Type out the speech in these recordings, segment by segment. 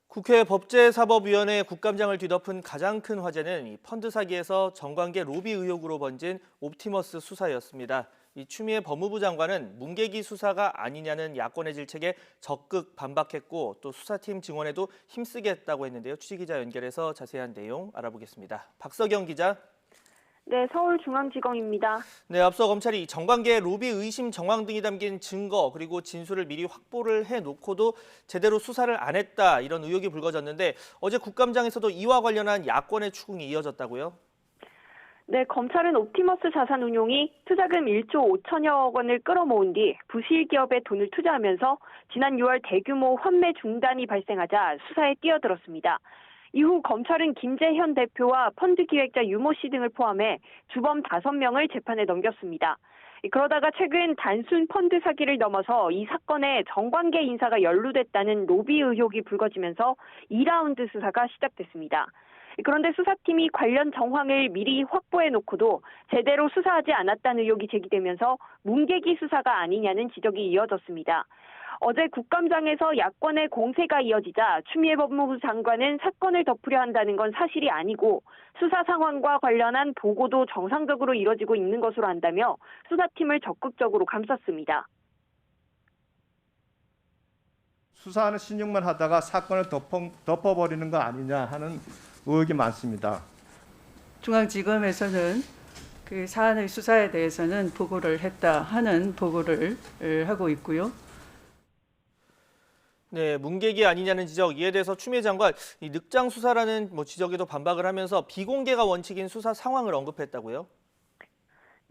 국회 법제사법위원회 국감장을 뒤덮은 가장 큰 화제는 이 펀드 사기에서 정관계 로비 의혹으로 번진 옵티머스 수사였습니다. 이 추미애 법무부 장관은 문계기 수사가 아니냐는 야권의 질책에 적극 반박했고 또 수사팀 증원에도 힘쓰겠다고 했는데요. 취재기자 연결해서 자세한 내용 알아보겠습니다. 박서경 기자. 네, 서울중앙지검입니다. 네, 앞서 검찰이 정관계 로비 의심 정황 등이 담긴 증거 그리고 진술을 미리 확보를 해놓고도 제대로 수사를 안 했다 이런 의혹이 불거졌는데 어제 국감장에서도 이와 관련한 야권의 추궁이 이어졌다고요? 네, 검찰은 옵티머스 자산운용이 투자금 1조 5천여억 원을 끌어모은 뒤 부실 기업에 돈을 투자하면서 지난 6월 대규모 환매 중단이 발생하자 수사에 뛰어들었습니다. 이후 검찰은 김재현 대표와 펀드 기획자 유모 씨 등을 포함해 주범 5명을 재판에 넘겼습니다. 그러다가 최근 단순 펀드 사기를 넘어서 이 사건에 정관계 인사가 연루됐다는 로비 의혹이 불거지면서 2라운드 수사가 시작됐습니다. 그런데 수사팀이 관련 정황을 미리 확보해놓고도 제대로 수사하지 않았다는 의혹이 제기되면서 문계기 수사가 아니냐는 지적이 이어졌습니다. 어제 국감장에서 야권의 공세가 이어지자 추미애 법무부 장관은 사건을 덮으려 한다는 건 사실이 아니고 수사 상황과 관련한 보고도 정상적으로 이뤄지고 있는 것으로 안다며 수사팀을 적극적으로 감쌌습니다. 수사하는 신용만 하다가 사건을 덮어버리는 거 아니냐 하는 의혹이 많습니다. 중앙지검에서는 그 사안의 수사에 대해서는 보고를 했다 하는 보고를 하고 있고요. 네, 문계기 아니냐는 지적, 이에 대해서 추미애 장관 이 늑장 수사라는 지적에도 반박을 하면서 비공개가 원칙인 수사 상황을 언급했다고요?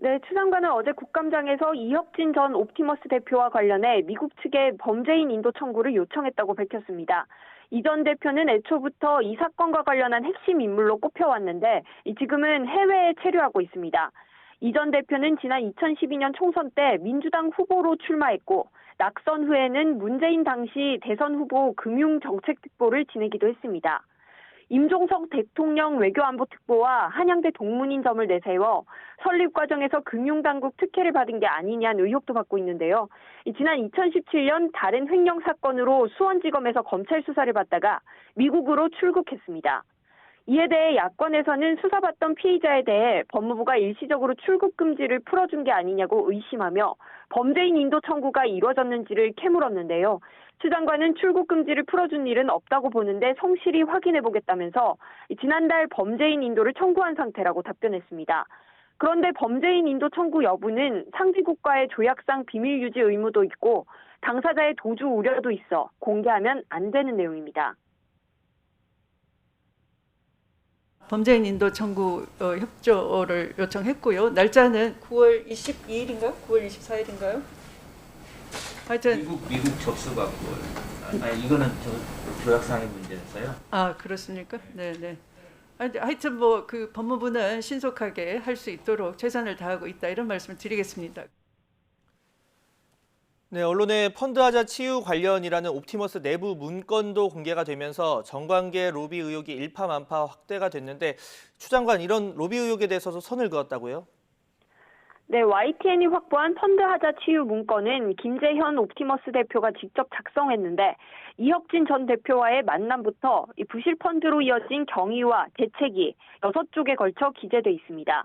네, 추 장관은 어제 국감장에서 이혁진 전 옵티머스 대표와 관련해 미국 측에 범죄인 인도 청구를 요청했다고 밝혔습니다. 이 전 대표는 애초부터 이 사건과 관련한 핵심 인물로 꼽혀왔는데 지금은 해외에 체류하고 있습니다. 이 전 대표는 지난 2012년 총선 때 민주당 후보로 출마했고 낙선 후에는 문재인 당시 대선 후보 금융정책특보를 지내기도 했습니다. 임종석 대통령 외교안보특보와 한양대 동문인 점을 내세워 설립 과정에서 금융당국 특혜를 받은 게 아니냐는 의혹도 받고 있는데요. 지난 2017년 다른 횡령 사건으로 수원지검에서 검찰 수사를 받다가 미국으로 출국했습니다. 이에 대해 야권에서는 수사받던 피의자에 대해 법무부가 일시적으로 출국 금지를 풀어준 게 아니냐고 의심하며 범죄인 인도 청구가 이루어졌는지를 캐물었는데요. 추 장관은 출국 금지를 풀어준 일은 없다고 보는데 성실히 확인해보겠다면서 지난달 범죄인 인도를 청구한 상태라고 답변했습니다. 그런데 범죄인 인도 청구 여부는 상지국가의 조약상 비밀 유지 의무도 있고 당사자의 도주 우려도 있어 공개하면 안 되는 내용입니다. 범죄인 인도 청구 협조를 요청했고요. 날짜는 9월 22일인가요? 9월 24일인가요? 하여튼 미국 접수받고 이거는 조약상의 문제였어요. 아, 그렇습니까? 네. 하여튼 그 법무부는 신속하게 할 수 있도록 최선을 다하고 있다 이런 말씀을 드리겠습니다. 네, 언론에 펀드하자 치유 관련이라는 옵티머스 내부 문건도 공개가 되면서 정관계 로비 의혹이 일파만파 확대가 됐는데 추 장관 이런 로비 의혹에 대해서도 선을 그었다고요? 네, YTN이 확보한 펀드하자 치유 문건은 김재현 옵티머스 대표가 직접 작성했는데 이혁진 전 대표와의 만남부터 이 부실 펀드로 이어진 경위와 대책이 6쪽에 걸쳐 기재돼 있습니다.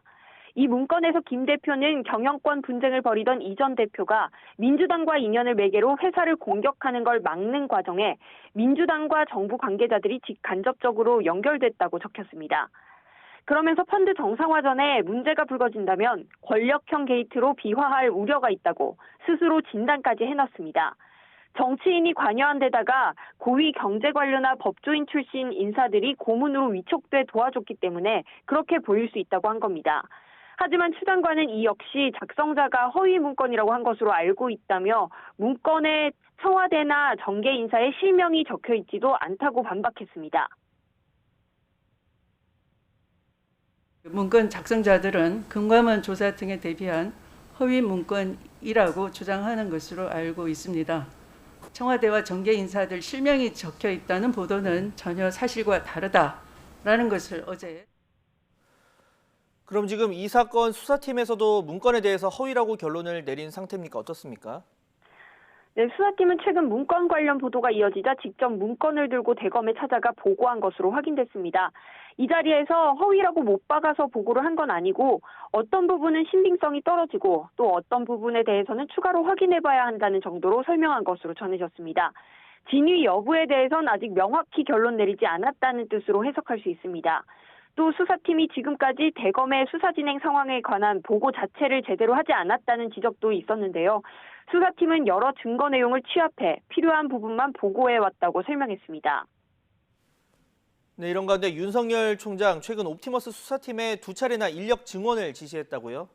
이 문건에서 김 대표는 경영권 분쟁을 벌이던 이 전 대표가 민주당과 인연을 매개로 회사를 공격하는 걸 막는 과정에 민주당과 정부 관계자들이 직간접적으로 연결됐다고 적혔습니다. 그러면서 펀드 정상화 전에 문제가 불거진다면 권력형 게이트로 비화할 우려가 있다고 스스로 진단까지 해놨습니다. 정치인이 관여한 데다가 고위 경제관료나 법조인 출신 인사들이 고문으로 위촉돼 도와줬기 때문에 그렇게 보일 수 있다고 한 겁니다. 하지만 추 장관은 이 역시 작성자가 허위 문건이라고 한 것으로 알고 있다며 문건에 청와대나 정계 인사의 실명이 적혀 있지도 않다고 반박했습니다. 문건 작성자들은 금감원 조사 등에 대비한 허위 문건이라고 주장하는 것으로 알고 있습니다. 청와대와 정계 인사들 실명이 적혀 있다는 보도는 전혀 사실과 다르다라는 것을 어제 그럼 지금 이 사건 수사팀에서도 문건에 대해서 허위라고 결론을 내린 상태입니까? 어떻습니까? 네, 수사팀은 최근 문건 관련 보도가 이어지자 직접 문건을 들고 대검에 찾아가 보고한 것으로 확인됐습니다. 이 자리에서 허위라고 못 박아서 보고를 한 건 아니고 어떤 부분은 신빙성이 떨어지고 또 어떤 부분에 대해서는 추가로 확인해봐야 한다는 정도로 설명한 것으로 전해졌습니다. 진위 여부에 대해선 아직 명확히 결론 내리지 않았다는 뜻으로 해석할 수 있습니다. 또 수사팀이 지금까지 대검의 수사 진행 상황에 관한 보고 자체를 제대로 하지 않았다는 지적도 있었는데요. 수사팀은 여러 증거 내용을 취합해 필요한 부분만 보고해왔다고 설명했습니다. 네, 이런 가운데 윤석열 총장 최근 옵티머스 수사팀에 2차례나 인력 증원을 지시했다고요?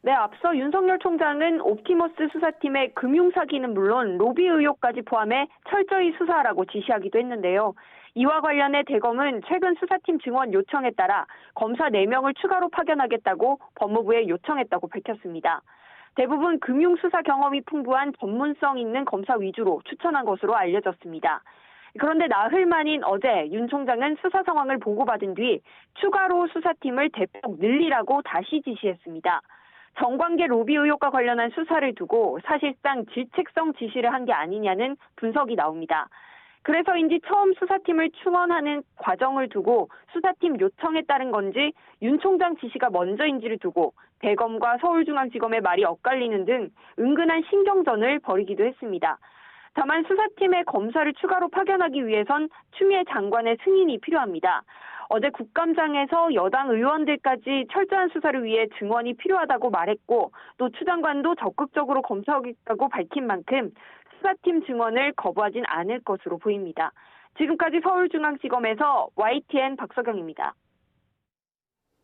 네, 앞서 윤석열 총장은 옵티머스 수사팀의 금융사기는 물론 로비 의혹까지 포함해 철저히 수사하라고 지시하기도 했는데요. 이와 관련해 대검은 최근 수사팀 증원 요청에 따라 검사 4명을 추가로 파견하겠다고 법무부에 요청했다고 밝혔습니다. 대부분 금융수사 경험이 풍부한 전문성 있는 검사 위주로 추천한 것으로 알려졌습니다. 그런데 나흘 만인 어제 윤 총장은 수사 상황을 보고받은 뒤 추가로 수사팀을 대폭 늘리라고 다시 지시했습니다. 정관계 로비 의혹과 관련한 수사를 두고 사실상 질책성 지시를 한 게 아니냐는 분석이 나옵니다. 그래서인지 처음 수사팀을 충원하는 과정을 두고 수사팀 요청에 따른 건지 윤 총장 지시가 먼저인지를 두고 대검과 서울중앙지검의 말이 엇갈리는 등 은근한 신경전을 벌이기도 했습니다. 다만 수사팀의 검사를 추가로 파견하기 위해선 추미애 장관의 승인이 필요합니다. 어제 국감장에서 여당 의원들까지 철저한 수사를 위해 증언이 필요하다고 말했고 또 추 장관도 적극적으로 검토하겠다고 밝힌 만큼 수사팀 증언을 거부하진 않을 것으로 보입니다. 지금까지 서울중앙지검에서 YTN 박서경입니다.